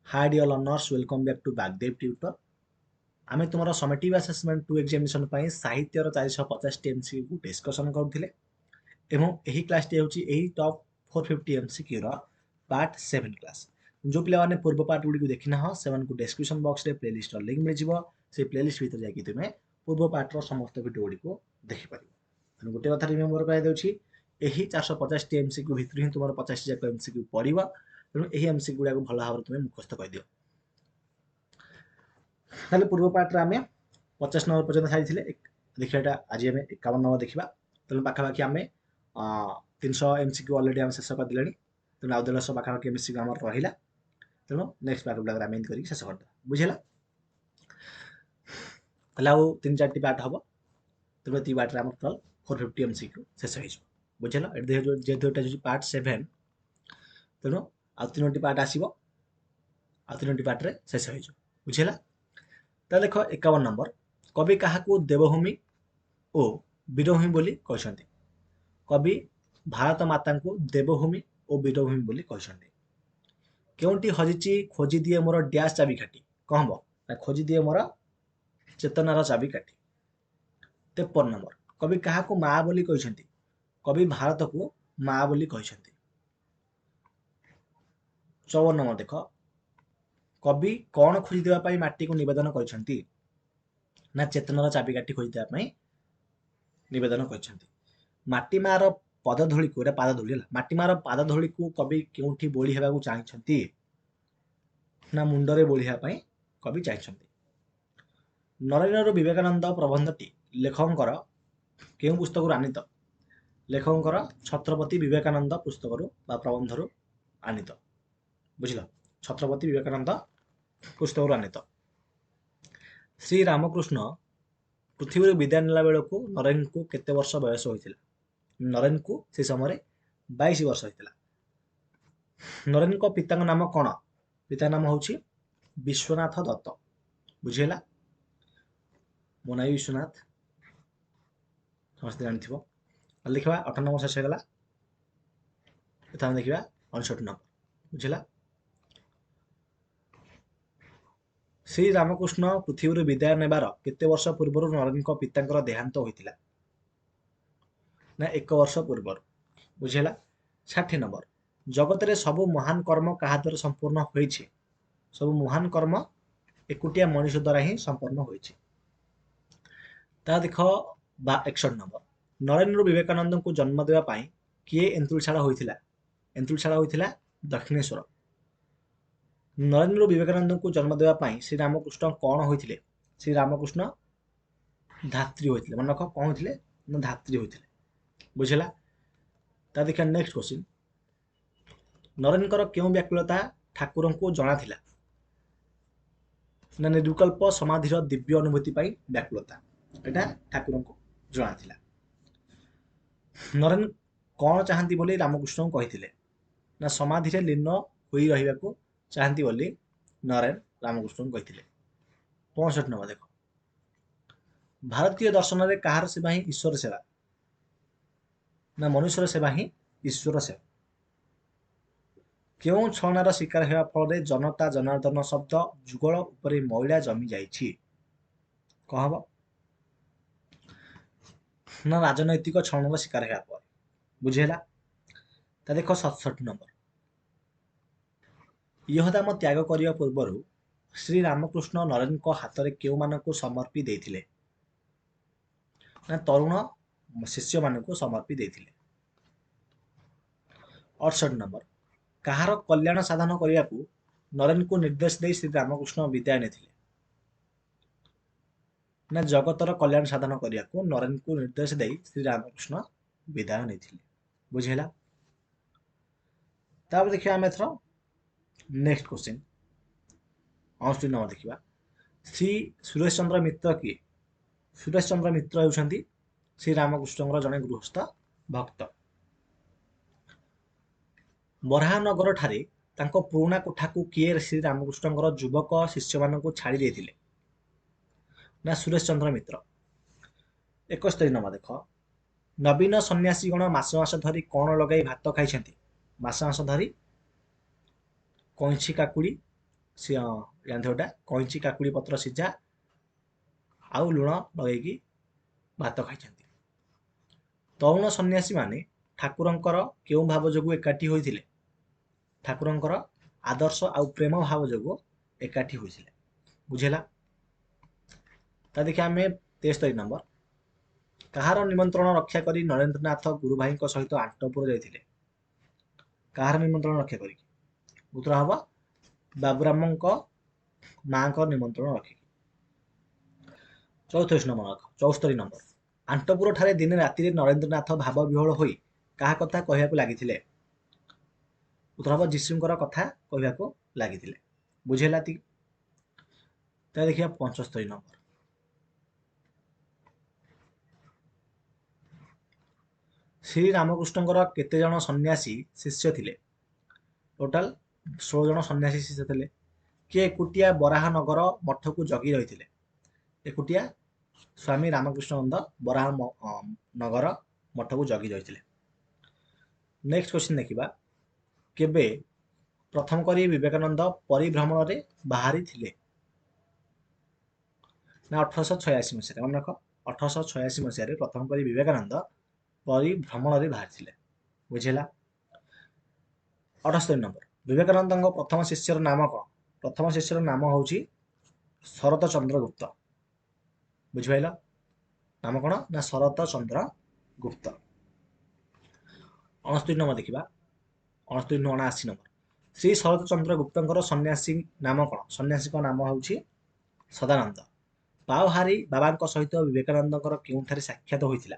Hi dear learners welcome back to Bagdev tutor. आमे तुमर summative assessment 2 examination पई साहित्यर 450 टी एमसीक्यू को डिस्कशन करथिले एवं एही क्लास टी होची एही टॉप 450 एमसीक्यू रो पार्ट 7 क्लास। जो पिला माने पूर्व पार्ट गुडी को देखिना हो सेवन को डिस्क्रिप्शन बॉक्स रे प्लेलिस्ट रो लिंक मिल जिवो से प्लेलिस्ट भीतर जाकी तुमे पूर्व पार्ट रो समस्त वीडियो गुडी को देखि परिबो। गोटे कथा रिमेम्बर करा देउची एही 450 टी एमसीक्यू भीतर ही तुमर 50 जाक एमसीक्यू पड़िबो तेणु एही एमसीक्यू गुडा को भल भाବରେ तुमे मुखस्थ कर दियो। ताले पूर्व पार्ट रे आमे 50 नंबर पर्यंत सारिथिले देखिया एटा आज आमे 51 नंबर देखिबा। तेणु पाखापाखि आमे 300 एमसीक्यू ऑलरेडी आमे शेष कर दिलानी। तेणु आउ 150 पाखापाखि एमसीक्यू हमर रहिला। तेणु नेक्स्ट पार्ट गुडा आमे एंड करी शेष करदा बुझिला। ताले आउ 3-4 टी पार्ट हबो। तेणु ती पार्ट रे हमर टोटल 450 एमसीक्यू शेष होइछ बुझिला। जेहेतु एटा जो पार्ट 7 तेणु आउ 3टी पार्ट आसीबो आउ 3टी पार्ट रे शेष होइछ बुझिला। ता देख 51 नंबर कवि काहाकू देवभूमि ओ वीरभूमि बोली कहछन्ति। कवि भारत माता को देवभूमि और वीरभूमि बोली कहछन्ति। केउंटी हजिची खोजी दिए मोर डैश चाबिकाठी कहबो ना खोजी दिए मोर चेतनार चाबिकाठी। 53 नंबर कवि काहाकू माँ बोली कहछन्ति। कवि भारत को माँ बोली कहछन्ति। 54 नंबर देख कवि कौन खोजी देवा पाई माटी को निवेदन करछन्ति ना चेतनार चाबिकाठी खोजी देवा पाई निवेदन करछन्ति। माटी मार पदधूली को पादधूली माटी मार पादधूली को कवि केउठी बोली हेबा को चाहछन्ति ना मुंडरे बोली हेबा पाई कवि चाहछन्ति। नरेन्द्र विवेकानंद प्रबंधटी लेखकर केउ पुस्तक आनीत लेखकर छत्रपति विवेकानंद पुस्तक प्रबंध आनीत बुझल। छत्रपति विवेकानंद पुस्तक आनीत। श्री रामकृष्ण पृथ्वी विदाय नेला बेलू नरेन को केते वर्ष बयस होइतिला। नरेन को से समय 22 वर्ष होइतिला। नरेन को पिता नाम कौन? पिता नाम हूँ विश्वनाथ दत्त बुझेगा। मो ना विश्वनाथ समस्त जानथिबो। लिखा 58 नंबर शेष होगा। देखा 59 नंबर बुझेगा। श्री रामकृष्ण पृथ्वी विदाय नेबार केते वर्ष पूर्व नरेन को पिता देहांत होइतिला ना 1 वर्ष पूर्व बुझेगा। 60 नंबर जगत रे सबु महान कर्म कहा द्वारा संपूर्ण होइछि। सब महान कर्म एकुटिया मनुष्य द्वारा ही संपन्न होइछि। ता देख 61 नंबर नरेन्द्र विवेकानंद को जन्म देवा पाई किए एंतुलशाला होइथिला। एंतुलशाला होइथिला दक्षिणेश्वर। नरेन्द्र विवेकानंद को जन्म देवा पाई श्री रामकृष्ण कौन होइथिले? श्री रामकृष्ण धात्री होइथिले। मन रख कौन होइथिले ना धात्री होइथिले बुझेला। ता देखा नेक्स्ट क्वेश्चन नरेनकर केउ व्याकुलता ठाकुर को जଣା थिला ना निर्विकल्प समाधिर दिव्य अनुभूति पाई व्याकुलता एटा ठाकुर को जଣା थिला। नरेन कौन चाहती बोली रामकृष्ण को कहिथिले ना समाधि रे लीन होई रहिबा को चाहती बोली नरेन रामकृष्ण को कहिथिले। 65 नंबर देखो भारतीय दर्शन रे कहार सेवा ही ईश्वर सेवा ना मनुष्यर सेवा ही ईश्वर सेवा। केउं छलनार शिकार हेबा फल जनता जनार्दन शब्द जुगल उपरे मैला जमी जाइछि कहब ना राजनैतिक छलनार शिकार हेबा पर बुझेला। ता देखो 67 नंबर यहदाम त्याग करिया पूर्वरु श्री रामकृष्ण नरेन को हाथ रे केउ मानको समर्पी देथिले ना तरुण शिष्य मानको समर्पी देथिले। 68 नंबर कहार कल्याण साधन करिया को नरेन को निर्देश दे श्री रामकृष्ण विदाय नेथिले ना जगतर कल्याण साधन करिया को नरेन को निर्देश दे श्री रामकृष्ण विदाय नेथिले बुझेला। तापर देखिया आमे एथरो नेक्स्ट क्वेश्चन 68 नंबर देखिबा श्री सुरेश चंद्र मित्र किए? सुरेश चंद्र मित्र होउछंती श्री रामकृष्ण जने गृहस्थ भक्त। बराहनगर ठारे तांको पुराणा कोठा को किए श्री रामकृष्ण युवक शिष्य मानक छाड़ी देथिले ना सुरेश चंद्र मित्र। 71 नंबर देख नवीन सन्यासी गण मास मास धरी कौन लगाई भात खाई? मास मास धरी कैंची काकुड़ी ଜାଣିଥିବ କଇଁଚି କାକୁଡ଼ି ପତ୍ର ସିଝା ଆଉ ଲୁଣ ଲଗେଇକି ଭାତ ଖାଇଛନ୍ତି। ତରୁଣ ସନ୍ନ୍ୟାସୀମାନେ ଠାକୁରଙ୍କର କେଉଁ ଭାବ ଯୋଗୁଁ ଏକାଠି ହୋଇଥିଲେ? ଠାକୁରଙ୍କର ଆଦର୍ଶ ଆଉ ପ୍ରେମ ଭାବ ଯୋଗୁଁ ଏକାଠି ହୋଇଥିଲେ। ବୁଝିଲା? ତା ଦେଖିବା ଆମେ 73 ନମ୍ବର। କାହାର ନିମନ୍ତ୍ରଣ ରକ୍ଷା କରି ନରେନ୍ଦ୍ରନାଥ ଗୁରୁଭାଇଙ୍କ ସହିତ ଆଣ୍ଟପୁର ଯାଇଥିଲେ? କାହାର ନିମନ୍ତ୍ରଣ ରକ୍ଷା କରିକି? ଉତ୍ତର ହବ ବାବୁରାମଙ୍କ ମାଙ୍କ ନିମନ୍ତ୍ରଣ ରଖିକି। 74 ନମ୍ବର। ଆଣ୍ଟପୁର ଠାରେ ଦିନେ ରାତିରେ ନରେନ୍ଦ୍ରନାଥ ଭାବ ବିହ୍ୱଳ ହୋଇ କାହା କଥା କହିବାକୁ ଲାଗିଥିଲେ? ଉତ୍ତର ହବ ଯୀଶୁଙ୍କର କଥା କହିବାକୁ ଲାଗିଥିଲେ। ବୁଝିହେଲା? ତା ଦେଖିବା 75 ନମ୍ବର। ଶ୍ରୀ ରାମକୃଷ୍ଣଙ୍କର କେତେ ଜଣ ସନ୍ନ୍ୟାସୀ ଶିଷ୍ୟ ଥିଲେ? ଟୋଟାଲ 16 ଜଣ ସନ୍ନ୍ୟାସୀ ଶିଷ୍ୟ ଥିଲେ। କିଏ ଏକୁଟିଆ ବରାହନଗର ମଠକୁ ଜଗି ରହିଥିଲେ? ଏକୁଟିଆ ସ୍ୱାମୀ ରାମକୃଷ୍ଣାନନ୍ଦ ବରାହନଗର ମଠକୁ ଜଗି ରହିଥିଲେ। ନେକ୍ସଟ କ୍ୱେଶ୍ଚିନ୍ ଦେଖିବା। କେବେ ପ୍ରଥମ କରି ବିବେକାନନ୍ଦ ପରିଭ୍ରମଣରେ ବାହାରିଥିଲେ? ନା 1886 ମସିହାରେ। ମନେ ରଖ, 1886 ମସିହାରେ ପ୍ରଥମ କରି ବିବେକାନନ୍ଦ ପରିଭ୍ରମଣରେ ବାହାରିଥିଲେ। ବୁଝିଲା? 78 ନମ୍ବର। ବିବେକାନନ୍ଦଙ୍କ ପ୍ରଥମ ଶିଷ୍ୟର ନାମ କ'ଣ? ପ୍ରଥମ ଶିଷ୍ୟର ନାମ ହେଉଛି ଶରତ ଚନ୍ଦ୍ର ଗୁପ୍ତ। ବୁଝିପାରିଲ? ନାମ କ'ଣ? ନା ଶରତ ଚନ୍ଦ୍ର ଗୁପ୍ତ। 69 ନମ୍ବର ଦେଖିବା। 69 ରୁ 79 ନମ୍ବର। ଶ୍ରୀ ଶରତ ଚନ୍ଦ୍ର ଗୁପ୍ତଙ୍କର ସନ୍ନ୍ୟାସୀ ନାମ କ'ଣ? ସନ୍ନ୍ୟାସୀଙ୍କ ନାମ ହେଉଛି ସଦାନନ୍ଦ। ପାଓହାରୀ ବାବାଙ୍କ ସହିତ ବିବେକାନନ୍ଦଙ୍କର କେଉଁଠାରେ ସାକ୍ଷାତ ହୋଇଥିଲା?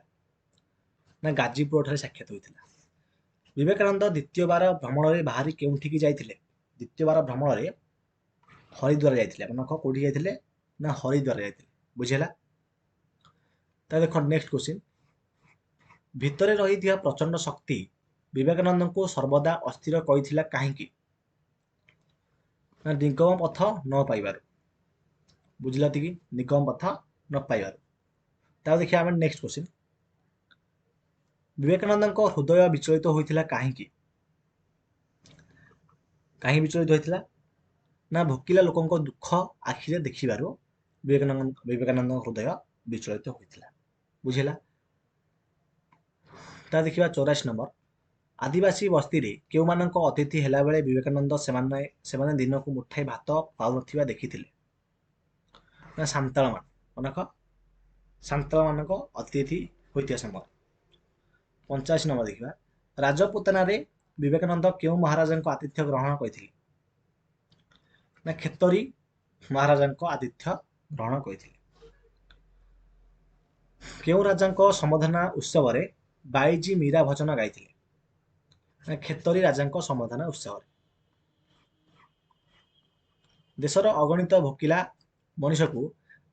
ନା ଗାଜିପୁର ଠାରେ ସାକ୍ଷାତ ହୋଇଥିଲା। ବିବେକାନନ୍ଦ ଦ୍ୱିତୀୟବାର ଭ୍ରମଣରେ ବାହାରି କେଉଁଠିକି ଯାଇଥିଲେ? ଦ୍ୱିତୀୟବାର ଭ୍ରମଣରେ ହରିଦ୍ୱାର ଯାଇଥିଲେ। ଆପଣ କୋଉଠି ଯାଇଥିଲେ? ନା ହରିଦ୍ୱାର ଯାଇଥିଲେ। ବୁଝିଲା? ତା ଦେଖ ନେକ୍ସଟ କ୍ୱେଶ୍ଚିନ୍। ଭିତରେ ରହିଥିବା ପ୍ରଚଣ୍ଡ ଶକ୍ତି ବିବେକାନନ୍ଦଙ୍କୁ ସର୍ବଦା ଅସ୍ଥିର କରିଥିଲା କାହିଁକି? ନା ନିଗମ ପଥ ନ ପାଇବାରୁ। ବୁଝିଲା? ନିଗମ ପଥ ନ ପାଇବାରୁ। ତା ଦେଖିବା ଆମେ ନେକ୍ସଟ କ୍ୱେଶ୍ଚିନ୍। ବିବେକାନନ୍ଦଙ୍କ ହୃଦୟ ବିଚଳିତ ହୋଇଥିଲା କାହିଁକି? କାହିଁକି ବିଚଳିତ ହୋଇଥିଲା? ନା ଭୋକିଲା ଲୋକଙ୍କ ଦୁଃଖ ଆଖିରେ ଦେଖିବାରୁ ବିବେକାନନ୍ଦଙ୍କ ହୃଦୟ ବିଚଳିତ ହୋଇଥିଲା। ବୁଝିଲା? ତା ଦେଖିବା 84 ନମ୍ବର। ଆଦିବାସୀ ବସ୍ତିରେ କେଉଁମାନଙ୍କ ଅତିଥି ହେଲା ବେଳେ ବିବେକାନନ୍ଦ ସେମାନେ ଦିନକୁ ମୁଠାଏ ଭାତ ପାଉନଥିବା ଦେଖିଥିଲେ? ନା ସାନ୍ତାଳ ମାନ। ମନେ ରଖ, ସାନ୍ତାଳ ମାନଙ୍କ ଅତିଥି ହୋଇଥିବା ସମୟ। 85 ନମ୍ବର ଦେଖିବା। ରାଜପୁତାନାରେ ବିବେକାନନ୍ଦ କେଉଁ ମହାରାଜାଙ୍କ ଆତିଥ୍ୟ ଗ୍ରହଣ କରିଥିଲେ? ନା ଖେତରୀ ମହାରାଜାଙ୍କ ଆତିଥ୍ୟ ଗ୍ରହଣ କରିଥିଲେ। କେଉଁ ରାଜାଙ୍କ ସମଧନା ଉତ୍ସବରେ ବାଇଜୀ ମୀରା ଭଜନ ଗାଇଥିଲେ? ନା ଖେତରୀ ରାଜାଙ୍କ ସମଧନା ଉତ୍ସବରେ। ଦେଶର ଅଗଣିତ ଭୋକିଲା ମଣିଷକୁ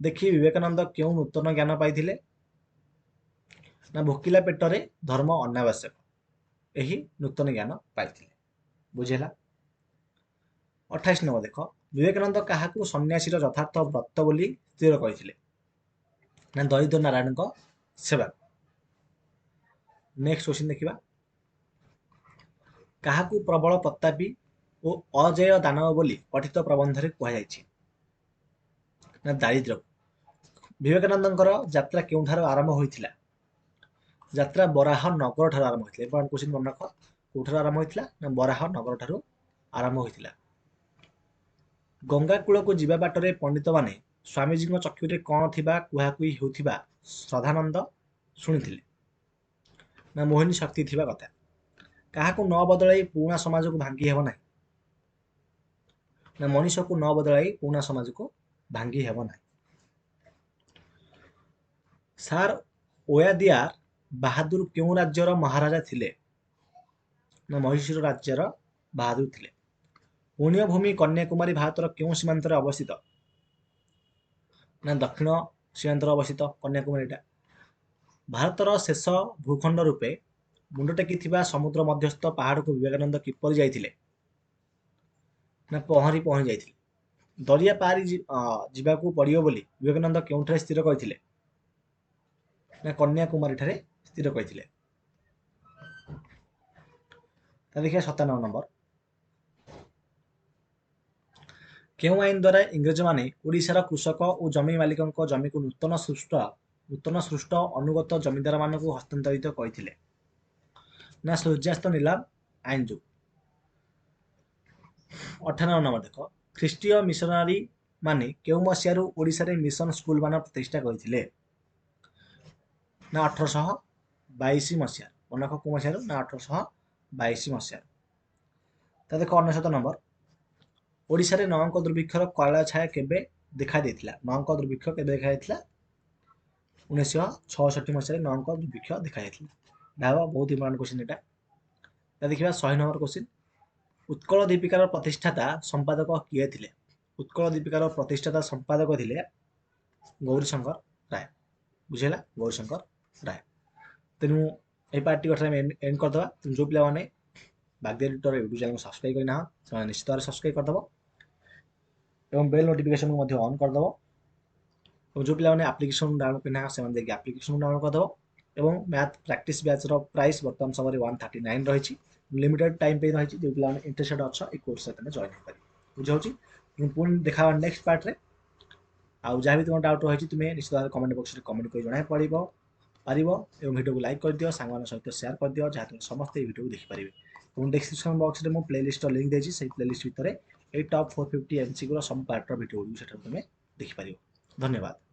ଦେଖି ବିବେକାନନ୍ଦ କେଉଁ ନୂତନ ଜ୍ଞାନ ପାଇଥିଲେ? ନା ଭୋକିଲା ପେଟରେ ଧର୍ମ ଅନାବଶ୍ୟକ, ଏହି ନୂତନ ଜ୍ଞାନ ପାଇଥିଲେ। ବୁଝିଲା? 28 ନମ୍ବର ଦେଖ। ବିବେକାନନ୍ଦ କାହାକୁ ସନ୍ନ୍ୟାସୀର ଯଥାର୍ଥ ବ୍ରତ ବୋଲି ସ୍ଥିର କରିଥିଲେ? ନା ଦରିଦ୍ର ନାରାୟଣଙ୍କ ସେବା। ନେକ୍ସଟ କ୍ୱେଶ୍ଚିନ୍ ଦେଖିବା। କାହାକୁ ପ୍ରବଳ ପ୍ରତାପୀ ଓ ଅଜେୟ ଦାନବ ବୋଲି ପଠିତ ପ୍ରବନ୍ଧରେ କୁହାଯାଇଛି? ନା ଦାରିଦ୍ର୍ୟ। ବିବେକାନନ୍ଦଙ୍କର ଯାତ୍ରା କେଉଁଠାରୁ ଆରମ୍ଭ ହୋଇଥିଲା? ଯାତ୍ରା ବରାହ ନଗର ଠାରୁ ଆରମ୍ଭ ହୋଇଥିଲା। ଇମ୍ପୋର୍ଟାଣ୍ଟ କ୍ୱେଶ୍ଚିନ୍ ମନେ ରଖ। କୋଉଠାରୁ ଆରମ୍ଭ ହୋଇଥିଲା? ନା ବରାହ ନଗର ଠାରୁ ଆରମ୍ଭ ହୋଇଥିଲା। ଗଙ୍ଗା କୂଳକୁ ଯିବା ବାଟରେ ପଣ୍ଡିତମାନେ ସ୍ୱାମୀଜୀଙ୍କ ଚକ୍ଷୁରେ କ'ଣ ଥିବା କୁହାକୁହି ହେଉଥିବା ଶ୍ରଦ୍ଧାନନ୍ଦ ଶୁଣିଥିଲେ? ନା ମୋହିନୀ ଶକ୍ତି ଥିବା କଥା। କାହାକୁ ନ ବଦଳାଇ ପୁରୁଣା ସମାଜକୁ ଭାଙ୍ଗି ହେବ ନାହିଁ? ନା ମଣିଷକୁ ନ ବଦଳାଇ ପୁରୁଣା ସମାଜକୁ ଭାଙ୍ଗି ହେବ ନାହିଁ। ସାର୍ ଓୟାଦିଆର ବାହାଦୁର କେଉଁ ରାଜ୍ୟର ମହାରାଜା ଥିଲେ? ନା ମହୀଶୂର ରାଜ୍ୟର ବାହାଦୁର ଥିଲେ। ପୁଣ୍ୟଭୂମି କନ୍ୟାକୁମାରୀ ଭାରତର କେଉଁ ସୀମାନ୍ତରେ ଅବସ୍ଥିତ? ନା ଦକ୍ଷିଣ ସୀମାନ୍ତରେ ଅବସ୍ଥିତ କନ୍ୟାକୁମାରୀଟା। ଭାରତର ଶେଷ ଭୂଖଣ୍ଡ ରୂପେ ମୁଣ୍ଡ ଟେକିଥିବା ସମୁଦ୍ର ମଧ୍ୟସ୍ଥ ପାହାଡ଼କୁ ବିବେକାନନ୍ଦ କିପରି ଯାଇଥିଲେ? ନା ପହଁରି ଯାଇଥିଲେ। ଦରିଆ ପାରି ଯିବାକୁ ପଡ଼ିବ ବୋଲି ବିବେକାନନ୍ଦ କେଉଁଠାରେ ସ୍ଥିର କରିଥିଲେ? ନା କନ୍ୟାକୁମାରୀ ଠାରେ ସ୍ଥିର କରିଥିଲେ। ଦେଖିବା 97 ନମ୍ବର। କେଉଁ ଆଇନ ଦ୍ୱାରା ଇଂରେଜମାନେ ଓଡ଼ିଶାର କୃଷକ ଓ ଜମି ମାଲିକଙ୍କ ଜମିକୁ ନୂତନ ସୃଷ୍ଟ ଅନୁଗତ ଜମିଦାରମାନଙ୍କୁ ହସ୍ତାନ୍ତରିତ କରିଥିଲେ? ନା ସୂର୍ଯ୍ୟାସ୍ତ ନିଲାମ ଆଇନ ଯୋଗୁଁ। 98 ନମ୍ବର ଦେଖ, ଖ୍ରୀଷ୍ଟୀୟ ମିଶନାରୀ ମାନେ କେଉଁ ମସିହାରୁ ଓଡ଼ିଶାରେ ମିଶନ ସ୍କୁଲ ମାନ ପ୍ରତିଷ୍ଠା କରିଥିଲେ? ନା 1822 ମସିହା। ମନେ ରଖ କେଉଁ ମସିହାରୁ? ନା 1822 ମସିହାରୁ। ତା ଦେଖ 99 ନମ୍ବର, ଓଡ଼ିଶାରେ ନଅଙ୍କ ଦୁର୍ଭିକ୍ଷର କଳା ଛାୟା କେବେ ଦେଖା ଦେଇଥିଲା? ନଅଙ୍କ ଦୁର୍ଭିକ୍ଷ କେବେ ଦେଖା ଯାଇଥିଲା? 1966 ମସିହାରେ ନଅଙ୍କ ଦୁର୍ଭିକ୍ଷ ଦେଖାଯାଇଥିଲା। ଏହା ବହୁତ ଇମ୍ପୋର୍ଟାଣ୍ଟ କ୍ୱେଶ୍ଚିନ୍ ଏଟା। ଦେଖିବା 100 ନମ୍ବର କ୍ୱେଶ୍ଚିନ୍, ଉତ୍କଳ ଦୀପିକାର ପ୍ରତିଷ୍ଠାତା ସମ୍ପାଦକ କିଏ ଥିଲେ? ଉତ୍କଳ ଦୀପିକାର ପ୍ରତିଷ୍ଠାତା ସମ୍ପାଦକ ଥିଲେ ଗୌରୀଶଙ୍କର ରାୟ। ବୁଝିହେଲା? ଗୌରୀଶଙ୍କର ରାୟ। ତେଣୁ এই ପାର୍ଟଟି କଥା ଆମେ ଏଣ୍ଡ କରିଦେବା। ଯେଉଁ ପିଲାମାନେ ବାଗଦେବୀ ଟ୍ୟୁଟର ୟୁଟ୍ୟୁବ୍ ଚ୍ୟାନେଲକୁ ସବସ୍କ୍ରାଇବ୍ କରିନାହ ସେମାନେ ନିଶ୍ଚିତ ଭାବରେ ସବସ୍କ୍ରାଇବ୍ କରିଦେବ ଏବଂ ବେଲ୍ ନୋଟିଫିକେସନକୁ ମଧ୍ୟ ଅନ୍ କରିଦେବ। ଏବଂ ଯେଉଁ ପିଲାମାନେ ଆପ୍ଲିକେସନ୍ ଡାଉନଲୋଡ୍ କରିନାହ ସେମାନେ ଯାଇକି ଆପ୍ଲିକେସନ୍ ଡାଉନଲୋଡ୍ କରିଦେବ। ଏବଂ ମ୍ୟାଥ୍ ପ୍ରାକ୍ଟିସ୍ ବ୍ୟାଚ୍ର ପ୍ରାଇସ୍ ବର୍ତ୍ତମାନ ସମୟରେ 139 ରହିଛି। লিমিটেড টাইম ପାଇଁ ରହିଛି। ଯେଉଁ ପିଲାମାନେ ଇଣ୍ଟରେଷ୍ଟେଡ୍ ଅଛ এই କୋର୍ସରେ ତୁମେ ଜଏନ୍ ହେଇପାରିବ। ବୁଝାଉଛି? ପୁଣି ଦେଖା ହେବା ନେକ୍ସଟ ପାର୍ଟରେ। ଆଉ ଯାହା ବି ତୁମ ଡାଉଟ୍ ରହିଛି ତୁମେ ନିଶ୍ଚିତ ଭାବରେ କମେଣ୍ଟ ବକ୍ସରେ କମେଣ୍ଟ କରି ଜଣାଇ ପାରିବ ଏବଂ ଭିଡ଼ିଓକୁ ଲାଇକ୍ କରିଦିଅ, ସାଙ୍ଗମାନଙ୍କ ସହିତ ସେୟାର କରିଦିଅ, ଯାହାଦ୍ୱାରା ସମସ୍ତେ ଏହି ଭିଡ଼ିଓକୁ ଦେଖିପାରିବେ। ଏବଂ ଡେସ୍କ୍ରିପସନ୍ ବକ୍ସରେ ମୁଁ ପ୍ଲେଲିଷ୍ଟର ଲିଙ୍କ୍ ଦେଇଛି। ସେହି ପ୍ଲେଲିଷ୍ଟ ଭିତରେ এই ଟପ୍ 450 MCQର ସବୁ ପାର୍ଟର ଭିଡ଼ିଓ ସେଠାରୁ ତୁମେ ଦେଖିପାରିବ। ଧନ୍ୟବାଦ।